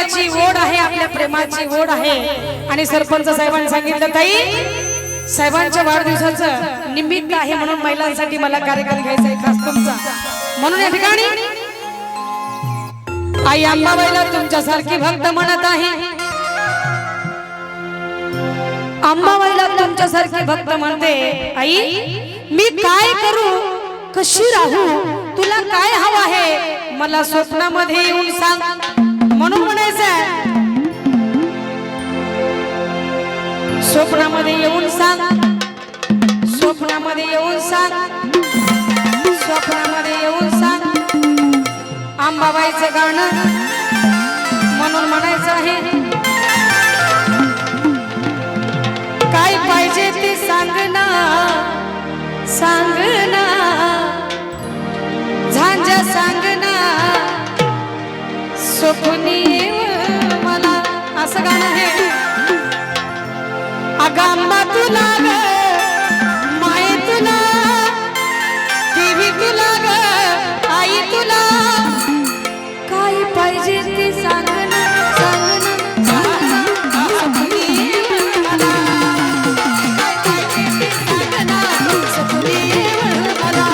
प्रेमाची ओढ आहे, आपल्या प्रेमाची ओढ आहे। आणि सरपंच साहेबांनी सांगितलं ताई साहेबांच्या वाढदिवसाचं निमित्त आहे म्हणून महिलांसाठी मला कार्यक्रम घ्यायचा आहे खास तुमचा, म्हणून या ठिकाणी आई अंबाबाईला तुमच्यासारखी भक्त म्हणत आहे। अंबाबाईला तुमच्यासारखी भक्त म्हणते, आई मी काय करू, कशी राहू, तुला काय हवं आहे मला स्वप्नामध्ये येऊन सांग। म्हणून म्हणायचं स्वप्नामध्ये येऊन सांग, स्वप्नामध्ये येऊन सांग, स्वप्नामध्ये येऊन सांग। अंबाबाईचं गाणं म्हणून म्हणायचं आहे, काय पाहिजे ते सांग ना, सांग ना, झांजा सांग ना, स्वप्नी मला, असं गाणं आहे। अगंबा तुला ग, माये तुला, देवी तुला ग, आई तुला, काय पाहिजे ते सांग ना, सांग ना, सांग ना, स्वप्नी मला, काय पाहिजे ते सांग ना, स्वप्नी मला,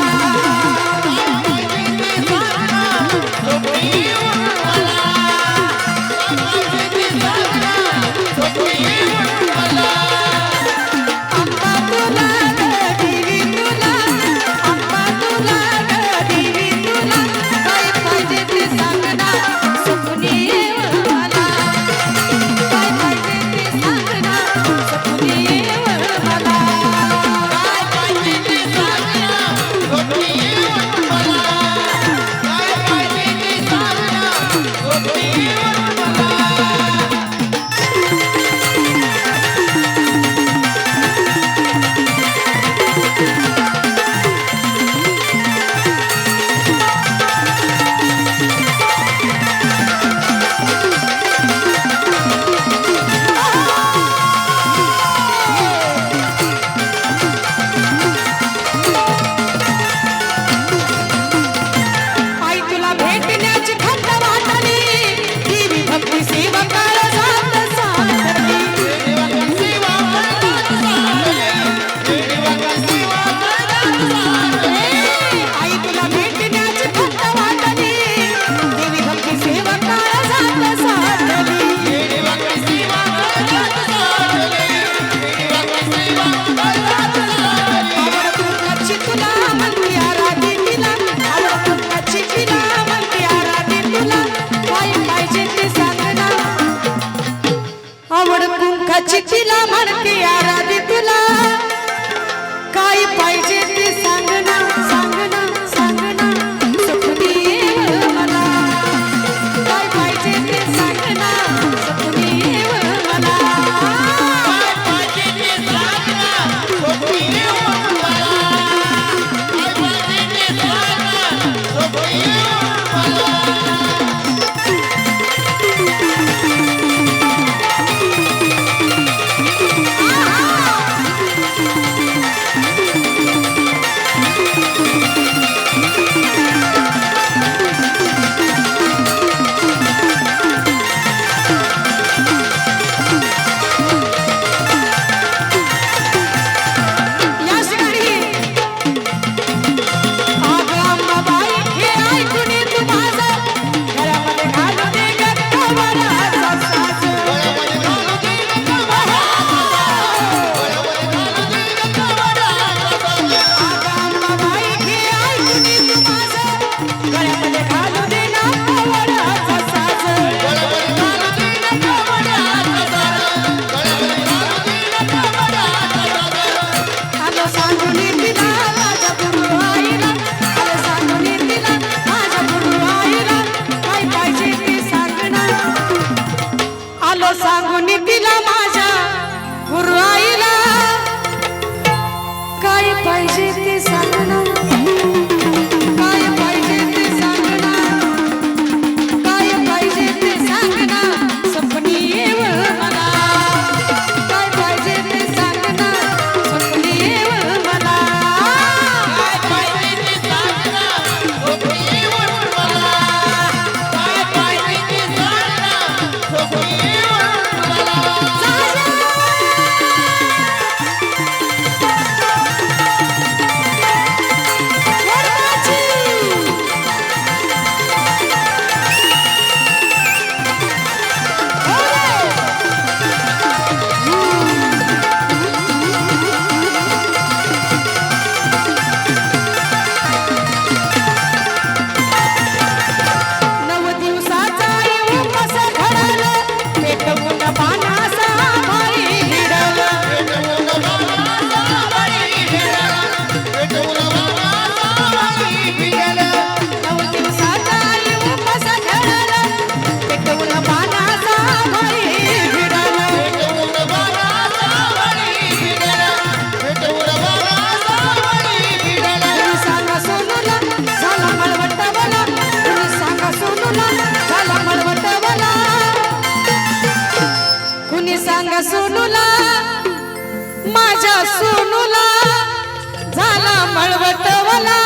हळवटवला.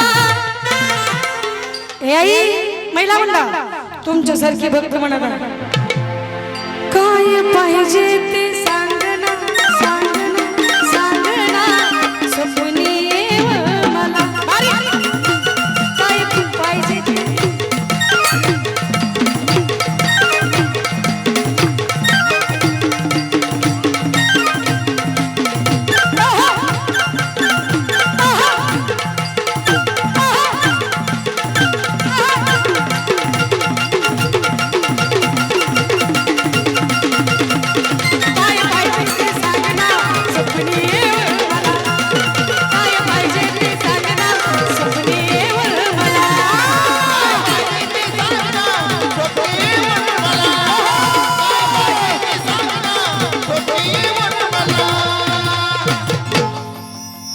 ए आई महिला म्हणला तुमच्यासारखी भक्त म्हणा काय पाहिजे ते सांगना सांगना सांगना सपनी येव मला.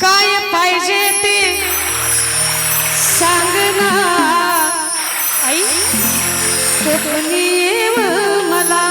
काय पाहिजे ते सांगना आई स्वप्नी येव मला.